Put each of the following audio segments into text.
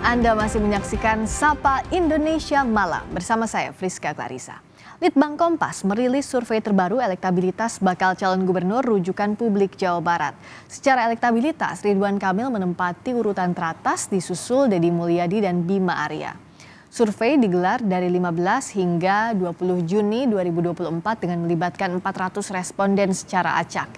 Anda masih menyaksikan Sapa Indonesia Malam bersama saya Friska Clarissa. Litbang Kompas merilis survei terbaru elektabilitas bakal calon gubernur rujukan publik Jawa Barat. Secara elektabilitas, Ridwan Kamil menempati urutan teratas disusul Deddy Mulyadi dan Bima Arya. Survei digelar dari 15 hingga 20 Juni 2024 dengan melibatkan 400 responden secara acak.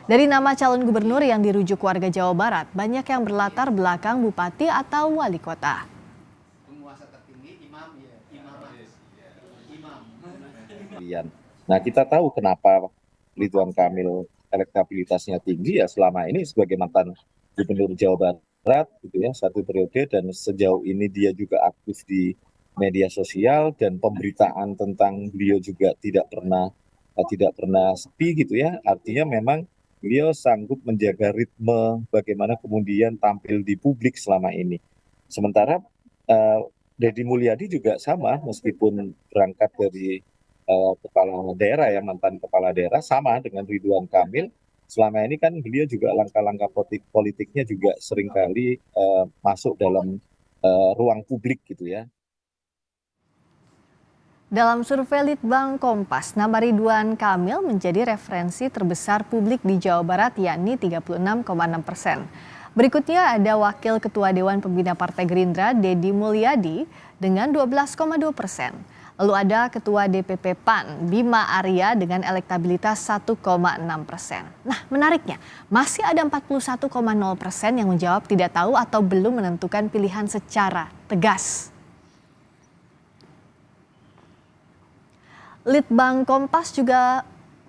Dari nama calon gubernur yang dirujuk warga Jawa Barat, banyak yang berlatar belakang bupati atau wali kota. Nah, kita tahu kenapa Ridwan Kamil elektabilitasnya tinggi ya selama ini sebagai mantan gubernur Jawa Barat gitu ya, 1 periode, dan sejauh ini dia juga aktif di media sosial dan pemberitaan tentang beliau juga tidak pernah sepi gitu ya. Artinya memang beliau sanggup menjaga ritme bagaimana kemudian tampil di publik selama ini. Sementara Deddy Mulyadi juga sama, meskipun berangkat dari kepala daerah ya, mantan kepala daerah, sama dengan Ridwan Kamil. Selama ini kan beliau juga langkah-langkah politiknya juga seringkali masuk dalam ruang publik gitu ya. Dalam survei Litbang Kompas, nama Ridwan Kamil menjadi referensi terbesar publik di Jawa Barat, yakni 36,6%. Berikutnya ada Wakil Ketua Dewan Pembina Partai Gerindra, Deddy Mulyadi, dengan 12,2%. Lalu ada Ketua DPP PAN, Bima Arya, dengan elektabilitas 1,6%. Nah, menariknya, masih ada 41,0% yang menjawab tidak tahu atau belum menentukan pilihan secara tegas. Litbang Kompas juga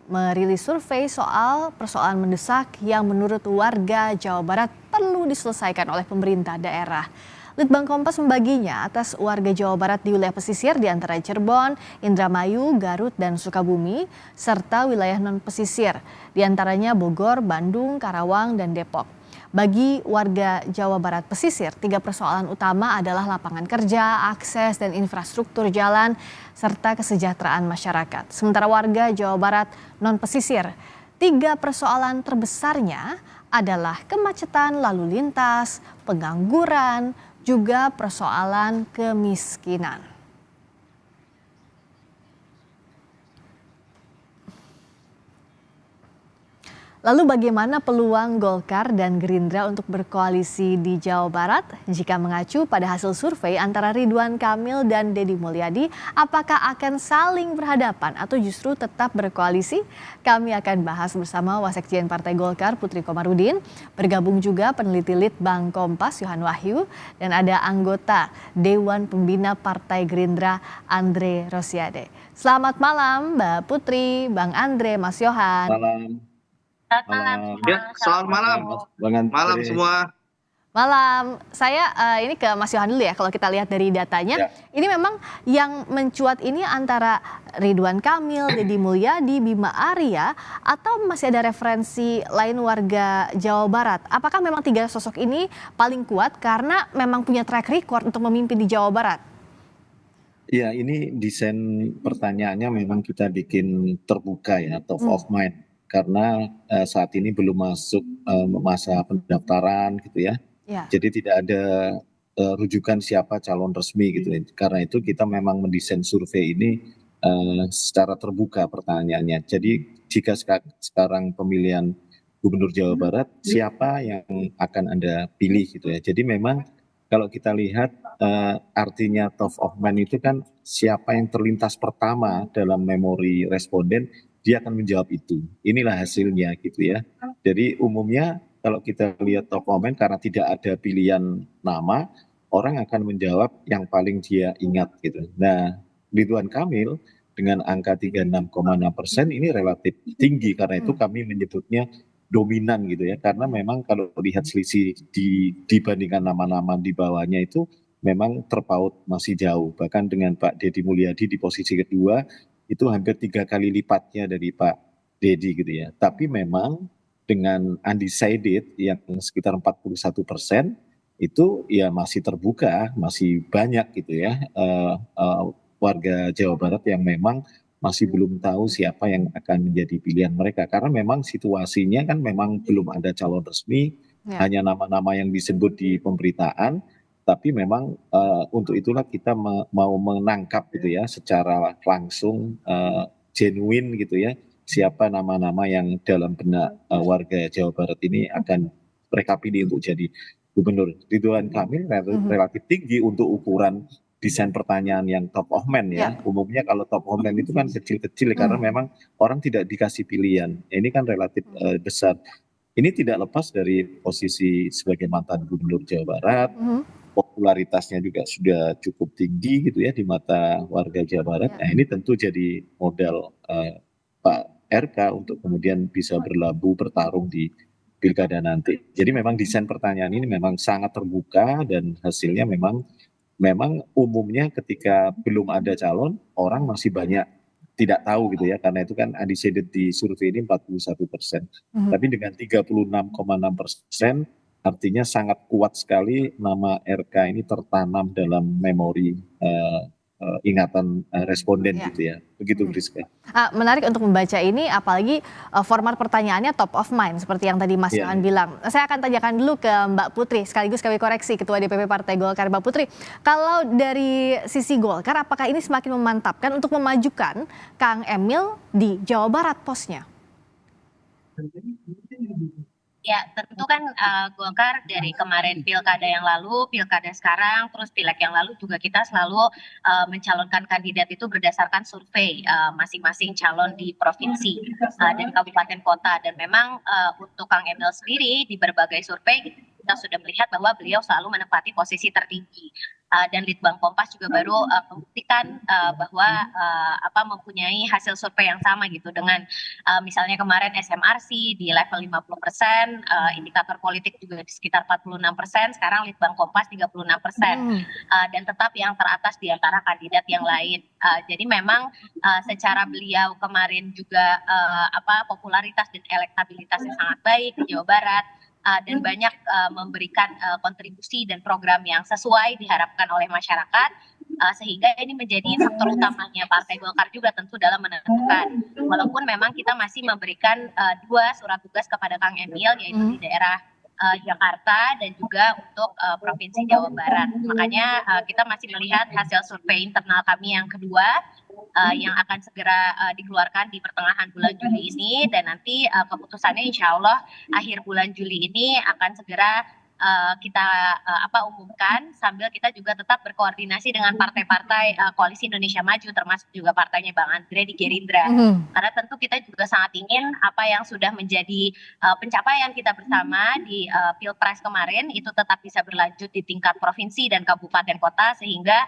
merilis survei soal persoalan mendesak yang menurut warga Jawa Barat perlu diselesaikan oleh pemerintah daerah. Litbang Kompas membaginya atas warga Jawa Barat di wilayah pesisir di antara Cirebon, Indramayu, Garut, dan Sukabumi, serta wilayah non-pesisir di antaranya Bogor, Bandung, Karawang, dan Depok. Bagi warga Jawa Barat pesisir, 3 persoalan utama adalah lapangan kerja, akses dan infrastruktur jalan, serta kesejahteraan masyarakat. Sementara warga Jawa Barat non-pesisir, 3 persoalan terbesarnya adalah kemacetan lalu lintas, pengangguran, juga persoalan kemiskinan. Lalu bagaimana peluang Golkar dan Gerindra untuk berkoalisi di Jawa Barat? Jika mengacu pada hasil survei antara Ridwan Kamil dan Deddy Mulyadi, apakah akan saling berhadapan atau justru tetap berkoalisi? Kami akan bahas bersama Wasekjen Partai Golkar Putri Komarudin, bergabung juga peneliti Litbang Kompas Yohan Wahyu, dan ada anggota Dewan Pembina Partai Gerindra Andre Rosiade. Selamat malam Mbak Putri, Bang Andre, Mas Yohan. Malam. Selamat malam. Malam semua. Malam. Saya ini ke Mas Yohan dulu ya. Kalau kita lihat dari datanya, ini memang yang mencuat ini antara Ridwan Kamil, Deddy Mulyadi, Bima Arya, atau masih ada referensi lain warga Jawa Barat? Apakah memang 3 sosok ini paling kuat karena memang punya track record untuk memimpin di Jawa Barat? Ya, ini desain pertanyaannya memang kita bikin terbuka ya, top of mind. Karena saat ini belum masuk masa pendaftaran gitu ya. Jadi tidak ada rujukan siapa calon resmi gitu ya. Karena itu kita memang mendesain survei ini secara terbuka pertanyaannya. Jadi jika sekarang pemilihan gubernur Jawa Barat, siapa yang akan Anda pilih gitu ya. Jadi memang kalau kita lihat artinya top of mind itu kan siapa yang terlintas pertama dalam memori responden, dia akan menjawab itu. Inilah hasilnya gitu ya. Jadi umumnya kalau kita lihat top of mind, karena tidak ada pilihan nama, orang akan menjawab yang paling dia ingat gitu. Nah, Ridwan Kamil dengan angka 36,6% ini relatif tinggi, karena itu kami menyebutnya dominan gitu ya. Karena memang kalau lihat selisih dibandingkan nama-nama di bawahnya itu memang terpaut masih jauh. Bahkan dengan Pak Deddy Mulyadi di posisi kedua, itu hampir 3 kali lipatnya dari Pak Deddy gitu ya. Tapi memang dengan undecided yang sekitar 41%, itu ya masih terbuka, masih banyak gitu ya warga Jawa Barat yang memang masih belum tahu siapa yang akan menjadi pilihan mereka. Karena memang situasinya kan memang belum ada calon resmi, hanya nama-nama yang disebut di pemberitaan. Tapi memang untuk itulah kita mau menangkap gitu ya secara langsung genuine gitu ya siapa nama-nama yang dalam benak warga Jawa Barat ini akan mereka pilih untuk jadi gubernur. Ridwan Kamil relatif tinggi untuk ukuran desain pertanyaan yang top of mind ya. Umumnya kalau top of mind itu kan kecil-kecil karena memang orang tidak dikasih pilihan. Ini kan relatif besar. Ini tidak lepas dari posisi sebagai mantan gubernur Jawa Barat. Popularitasnya juga sudah cukup tinggi gitu ya di mata warga Jawa Barat. Nah ini tentu jadi modal Pak RK untuk kemudian bisa berlabuh bertarung di pilkada nanti. Jadi memang desain pertanyaan ini memang sangat terbuka dan hasilnya memang umumnya ketika belum ada calon orang masih banyak tidak tahu gitu ya karena itu kan undecided di survei ini 41%. Tapi dengan 36,6% artinya sangat kuat sekali nama RK ini tertanam dalam memori ingatan responden gitu ya. Begitu Priska. Menarik untuk membaca ini apalagi format pertanyaannya top of mind seperti yang tadi Mas Yohan bilang. Saya akan tanyakan dulu ke Mbak Putri sekaligus kami koreksi Ketua DPP Partai Golkar. Mbak Putri, kalau dari sisi Golkar apakah ini semakin memantapkan untuk memajukan Kang Emil di Jawa Barat posnya? Ya, tentu kan Golkar dari kemarin pilkada yang lalu, pilkada sekarang, terus pileg yang lalu juga kita selalu mencalonkan kandidat itu berdasarkan survei masing-masing calon di provinsi dan kabupaten kota. Dan memang untuk Kang Emil sendiri di berbagai survei kita sudah melihat bahwa beliau selalu menempati posisi tertinggi. Dan Litbang Kompas juga baru membuktikan bahwa mempunyai hasil survei yang sama gitu dengan misalnya kemarin SMRC di level 50%, indikator politik juga di sekitar 46%, sekarang Litbang Kompas 36%, dan tetap yang teratas di antara kandidat yang lain. Jadi memang secara beliau kemarin juga popularitas dan elektabilitasnya sangat baik di Jawa Barat. Dan banyak memberikan kontribusi dan program yang sesuai diharapkan oleh masyarakat, sehingga ini menjadi faktor utamanya Partai Golkar juga tentu dalam menentukan. Walaupun memang kita masih memberikan 2 surat tugas kepada Kang Emil, yaitu di daerah Jakarta dan juga untuk Provinsi Jawa Barat. Makanya kita masih melihat hasil survei internal kami yang kedua yang akan segera dikeluarkan di pertengahan bulan Juli ini, dan nanti keputusannya insya Allah akhir bulan Juli ini akan segera kita umumkan, sambil kita juga tetap berkoordinasi dengan partai-partai Koalisi Indonesia Maju, termasuk juga partainya Bang Andre di Gerindra. Karena tentu kita juga sangat ingin apa yang sudah menjadi pencapaian kita bersama di Pilpres kemarin itu tetap bisa berlanjut di tingkat provinsi dan kabupaten kota, sehingga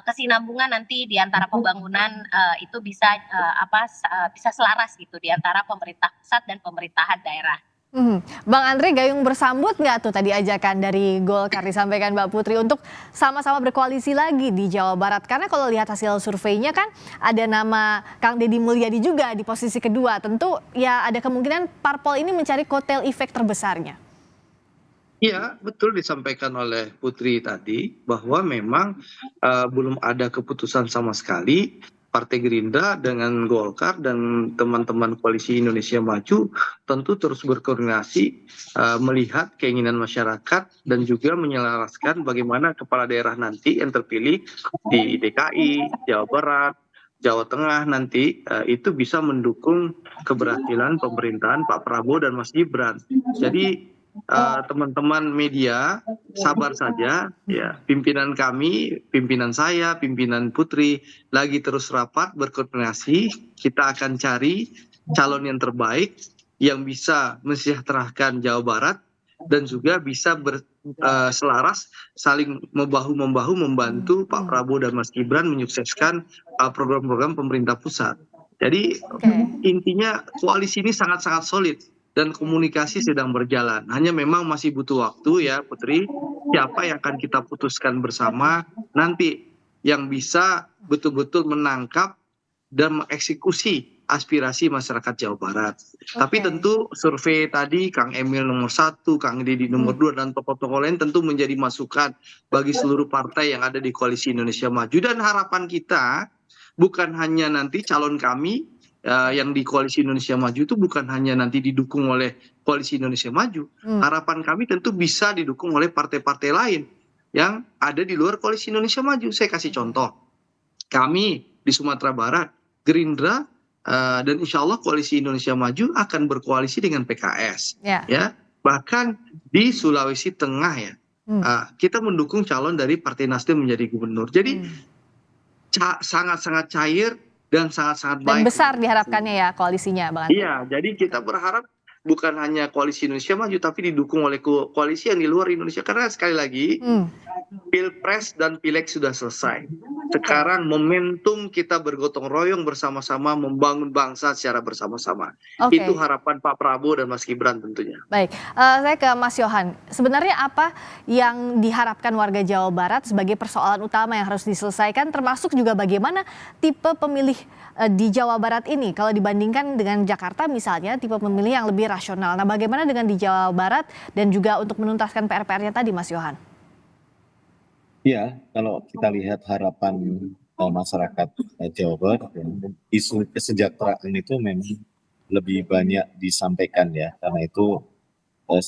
kesinambungan nanti di antara pembangunan itu bisa bisa selaras gitu di antara pemerintah pusat dan pemerintahan daerah. Bang Andre, gayung bersambut nggak tuh tadi ajakan dari Golkar disampaikan Mbak Putri untuk sama-sama berkoalisi lagi di Jawa Barat? Karena kalau lihat hasil surveinya kan ada nama Kang Deddy Mulyadi juga di posisi kedua. Tentu ya ada kemungkinan parpol ini mencari kotel efek terbesarnya. Iya, betul disampaikan oleh Putri tadi bahwa memang belum ada keputusan sama sekali. Partai Gerindra dengan Golkar dan teman-teman Koalisi Indonesia Maju tentu terus berkoordinasi melihat keinginan masyarakat dan juga menyelaraskan bagaimana kepala daerah nanti yang terpilih di DKI, Jawa Barat, Jawa Tengah nanti itu bisa mendukung keberhasilan pemerintahan Pak Prabowo dan Mas Gibran. Jadi teman-teman media sabar saja ya, pimpinan kami, pimpinan saya, pimpinan Putri lagi terus rapat berkoordinasi, kita akan cari calon yang terbaik yang bisa mensejahterakan Jawa Barat dan juga bisa selaras saling membahu-membahu membantu Pak Prabowo dan Mas Gibran menyukseskan program-program pemerintah pusat. Jadi intinya koalisi ini sangat-sangat solid dan komunikasi sedang berjalan. Hanya memang masih butuh waktu ya Putri, siapa yang akan kita putuskan bersama nanti yang bisa betul-betul menangkap dan mengeksekusi aspirasi masyarakat Jawa Barat. Tapi tentu survei tadi Kang Emil nomor 1, Kang Deddy nomor 2 dan tokoh-tokoh lain tentu menjadi masukan bagi seluruh partai yang ada di Koalisi Indonesia Maju, dan harapan kita bukan hanya nanti calon kami yang di Koalisi Indonesia Maju itu bukan hanya nanti didukung oleh Koalisi Indonesia Maju. Harapan kami tentu bisa didukung oleh partai-partai lain. yang ada di luar Koalisi Indonesia Maju. Saya kasih contoh, kami di Sumatera Barat, Gerindra dan insya Allah Koalisi Indonesia Maju akan berkoalisi dengan PKS, Ya. ya. Bahkan di Sulawesi Tengah ya, kita mendukung calon dari Partai Nasdem menjadi gubernur. Jadi sangat-sangat cair dan sangat-sangat Dan baik. besar diharapkannya ya koalisinya, Bang Andri. Iya, jadi kita berharap bukan hanya Koalisi Indonesia Maju, tapi didukung oleh koalisi yang di luar Indonesia. Karena sekali lagi, Pilpres dan Pileg sudah selesai. Sekarang momentum kita bergotong royong bersama-sama membangun bangsa secara bersama-sama. Oke. Itu harapan Pak Prabowo dan Mas Gibran tentunya. Baik, saya ke Mas Yohan. Sebenarnya apa yang diharapkan warga Jawa Barat sebagai persoalan utama yang harus diselesaikan, termasuk juga bagaimana tipe pemilih di Jawa Barat ini kalau dibandingkan dengan Jakarta misalnya, tipe pemilih yang lebih rasional. Nah, bagaimana dengan di Jawa Barat dan juga untuk menuntaskan PR-PR-nya tadi, Mas Yohan? Ya, kalau kita lihat harapan masyarakat Jawa Barat, isu kesejahteraan itu memang lebih banyak disampaikan ya, karena itu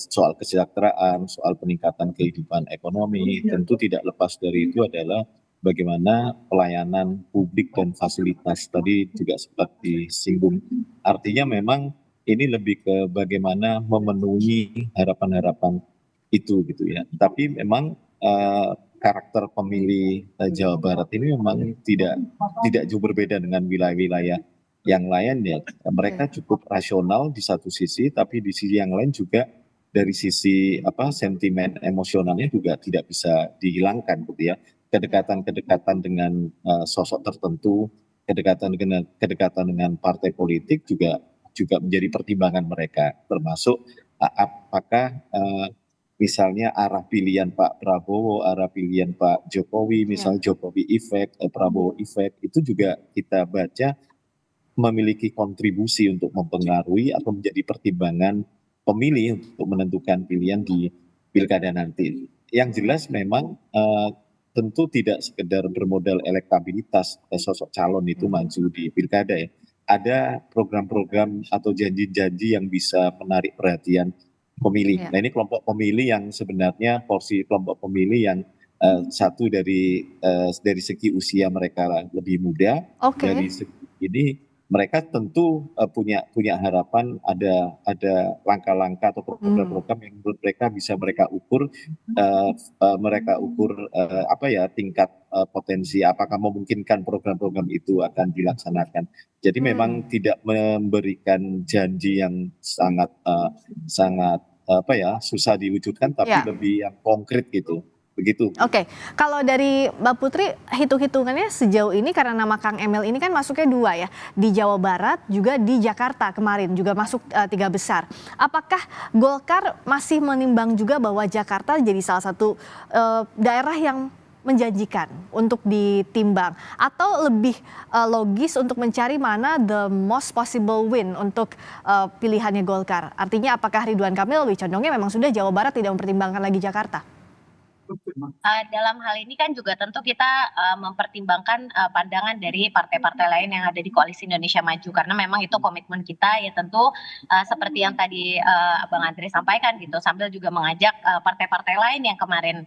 soal kesejahteraan, soal peningkatan kehidupan ekonomi, tentu tidak lepas dari itu adalah bagaimana pelayanan publik dan fasilitas tadi juga sempat disinggung. Artinya memang ini lebih ke bagaimana memenuhi harapan-harapan itu gitu ya. Tapi memang karakter pemilih Jawa Barat ini memang tidak jauh berbeda dengan wilayah-wilayah yang lain ya. Mereka cukup rasional di satu sisi, tapi di sisi yang lain juga dari sisi sentimen emosionalnya juga tidak bisa dihilangkan gitu ya. Kedekatan dengan sosok tertentu, kedekatan dengan partai politik juga menjadi pertimbangan mereka, termasuk apakah misalnya arah pilihan Pak Prabowo, arah pilihan Pak Jokowi, misalnya Jokowi effect, Prabowo effect, itu juga kita baca memiliki kontribusi untuk mempengaruhi atau menjadi pertimbangan pemilih untuk menentukan pilihan di pilkada nanti. Yang jelas memang tentu tidak sekedar bermodal elektabilitas sosok calon itu maju di pilkada ya. Ada program-program atau janji-janji yang bisa menarik perhatian pemilih. Nah, ini kelompok pemilih yang sebenarnya porsi kelompok pemilih yang satu dari segi usia mereka lebih muda, dari segi ini mereka tentu punya harapan ada langkah-langkah atau program-program yang menurut mereka bisa mereka ukur tingkat potensi apakah memungkinkan program-program itu akan dilaksanakan. Jadi memang tidak memberikan janji yang sangat susah diwujudkan, tapi lebih yang konkret gitu. Begitu. Oke, kalau dari Mbak Putri, hitung-hitungannya sejauh ini karena nama Kang Emil ini kan masuknya 2 ya, di Jawa Barat juga di Jakarta kemarin juga masuk 3 besar. Apakah Golkar masih menimbang juga bahwa Jakarta jadi salah satu daerah yang menjanjikan untuk ditimbang, atau lebih logis untuk mencari mana the most possible win untuk pilihannya Golkar? Artinya apakah Ridwan Kamil lebih condongnya memang sudah Jawa Barat tidak mempertimbangkan lagi Jakarta? Dalam hal ini kan juga tentu kita mempertimbangkan pandangan dari partai-partai lain yang ada di Koalisi Indonesia Maju, karena memang itu komitmen kita ya, tentu seperti yang tadi Bang Andri sampaikan gitu, sambil juga mengajak partai-partai lain yang kemarin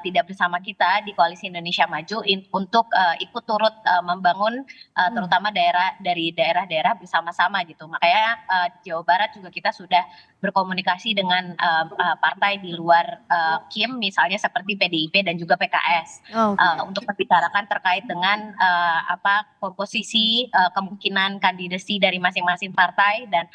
tidak bersama kita di Koalisi Indonesia Maju untuk ikut turut membangun terutama dari daerah-daerah bersama-sama gitu. Makanya di Jawa Barat juga kita sudah berkomunikasi dengan partai di luar KIM, misalnya seperti PDIP dan juga PKS, untuk membicarakan terkait dengan komposisi kemungkinan kandidasi dari masing-masing partai dan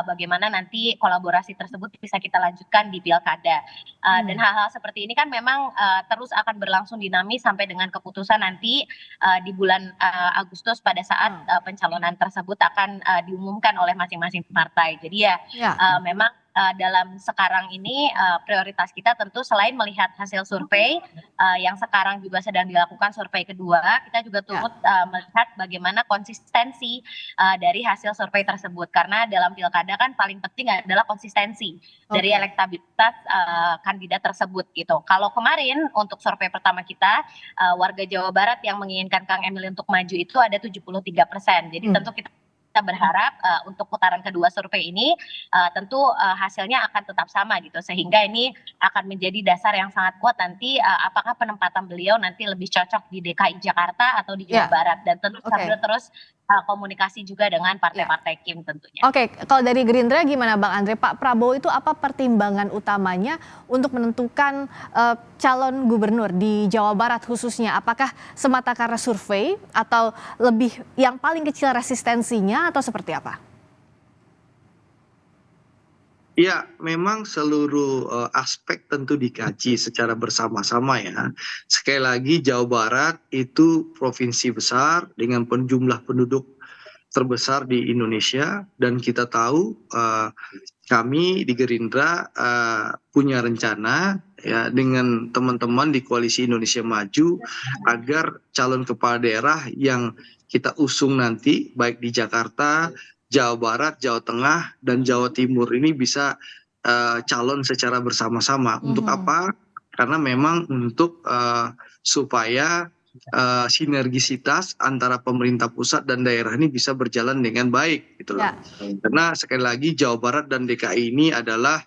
bagaimana nanti kolaborasi tersebut bisa kita lanjutkan di pilkada. Dan hal-hal seperti ini kan memang terus akan berlangsung dinamis sampai dengan keputusan nanti di bulan Agustus pada saat pencalonan tersebut akan diumumkan oleh masing-masing partai. Jadi memang dalam sekarang ini prioritas kita tentu selain melihat hasil survei yang sekarang juga sedang dilakukan survei kedua, kita juga turut melihat bagaimana konsistensi dari hasil survei tersebut, karena dalam pilkada kan paling penting adalah konsistensi dari elektabilitas kandidat tersebut gitu. Kalau kemarin untuk survei pertama kita, warga Jawa Barat yang menginginkan Kang Emil untuk maju itu ada 73%. Jadi tentu kita kita berharap untuk putaran kedua survei ini tentu hasilnya akan tetap sama gitu, sehingga ini akan menjadi dasar yang sangat kuat nanti apakah penempatan beliau nanti lebih cocok di DKI Jakarta atau di Jawa Barat, dan tentu sambil terus komunikasi juga dengan partai-partai Kim tentunya. Oke, kalau dari Gerindra gimana Bang Andre? Pak Prabowo itu apa pertimbangan utamanya untuk menentukan calon gubernur di Jawa Barat khususnya? Apakah semata karena survei atau lebih yang paling kecil resistensinya atau seperti apa? Ya, memang seluruh aspek tentu dikaji secara bersama-sama ya. Sekali lagi Jawa Barat itu provinsi besar dengan jumlah penduduk terbesar di Indonesia, dan kita tahu kami di Gerindra punya rencana ya dengan teman-teman di Koalisi Indonesia Maju agar calon kepala daerah yang kita usung nanti baik di Jakarta, Jawa Barat, Jawa Tengah, dan Jawa Timur ini bisa calon secara bersama-sama. Untuk apa? Karena memang untuk supaya sinergisitas antara pemerintah pusat dan daerah ini bisa berjalan dengan baik gitu loh. Karena sekali lagi Jawa Barat dan DKI ini adalah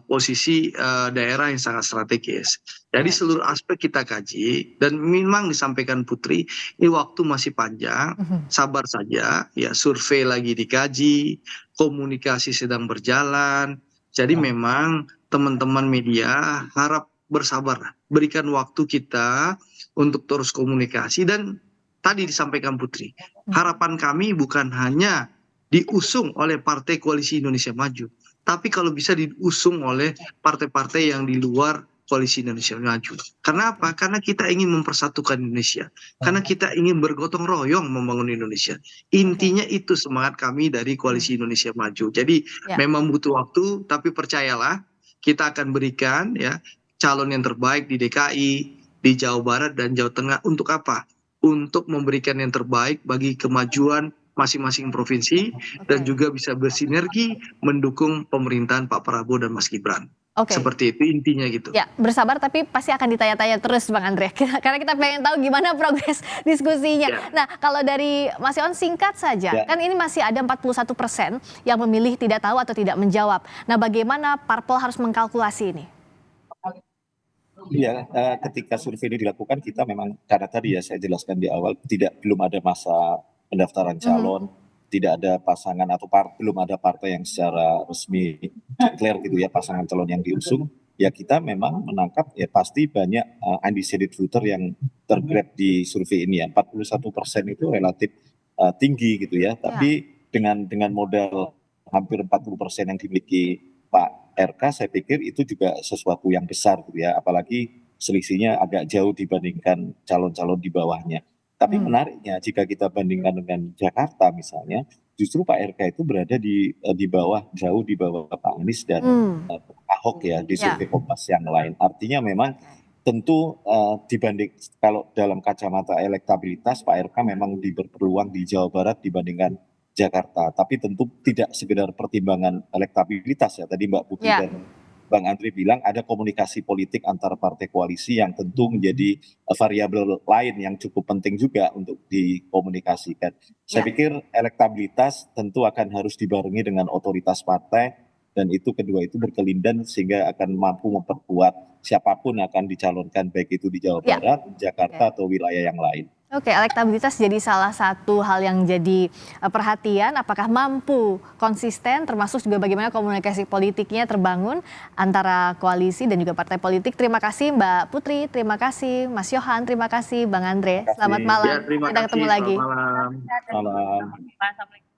posisi daerah yang sangat strategis. Jadi seluruh aspek kita kaji, dan memang disampaikan Putri, ini waktu masih panjang, sabar saja ya, survei lagi dikaji, komunikasi sedang berjalan. Jadi memang teman-teman media harap bersabar, berikan waktu kita untuk terus komunikasi. Dan tadi disampaikan Putri, harapan kami bukan hanya diusung oleh Partai Koalisi Indonesia Maju, tapi kalau bisa diusung oleh partai-partai yang di luar Koalisi Indonesia Maju. Karena apa? Karena kita ingin mempersatukan Indonesia. Karena kita ingin bergotong royong membangun Indonesia. Intinya itu semangat kami dari Koalisi Indonesia Maju. Jadi memang butuh waktu, tapi percayalah kita akan berikan ya calon yang terbaik di DKI, di Jawa Barat dan Jawa Tengah. Untuk apa? Untuk memberikan yang terbaik bagi kemajuan masing-masing provinsi dan juga bisa bersinergi mendukung pemerintahan Pak Prabowo dan Mas Gibran. Seperti itu intinya gitu. Ya, bersabar tapi pasti akan ditanya-tanya terus Bang Andre. Karena kita pengen tahu gimana progres diskusinya. Nah, kalau dari Mas Yon singkat saja, kan ini masih ada 41% yang memilih tidak tahu atau tidak menjawab. Nah, bagaimana parpol harus mengkalkulasi ini? Ya, ketika survei ini dilakukan kita memang karena tadi ya saya jelaskan di awal belum ada masa pendaftaran calon, tidak ada pasangan atau belum ada partai yang secara resmi declare gitu ya pasangan calon yang diusung. Ya kita memang menangkap ya pasti banyak undecided voter yang tergrab di survei ini ya. 41% itu relatif tinggi gitu ya. Tapi dengan modal hampir 40% yang dimiliki Pak RK, saya pikir itu juga sesuatu yang besar gitu ya. Apalagi selisihnya agak jauh dibandingkan calon-calon di bawahnya. Tapi menariknya jika kita bandingkan dengan Jakarta misalnya, justru Pak RK itu berada di bawah, jauh di bawah Pak Anies dan Ahok ya di survei Kompas yang lain. Artinya memang tentu dibanding kalau dalam kacamata elektabilitas Pak RK memang berpeluang di Jawa Barat dibandingkan Jakarta. Tapi tentu tidak sekedar pertimbangan elektabilitas ya. Tadi Mbak Putri dan Bang Andre bilang ada komunikasi politik antar partai koalisi yang tentu menjadi variabel lain yang cukup penting juga untuk dikomunikasikan. Saya pikir elektabilitas tentu akan harus dibarengi dengan otoritas partai, dan itu kedua itu berkelindan sehingga akan mampu memperkuat siapapun akan dicalonkan baik itu di Jawa Barat, Jakarta atau wilayah yang lain. Oke, elektabilitas jadi salah satu hal yang jadi perhatian, apakah mampu konsisten termasuk juga bagaimana komunikasi politiknya terbangun antara koalisi dan juga partai politik. Terima kasih Mbak Putri, terima kasih Mas Yohan, terima kasih Bang Andre. Selamat malam, Ya, terima kita ketemu kasih, lagi. selamat malam. Malam.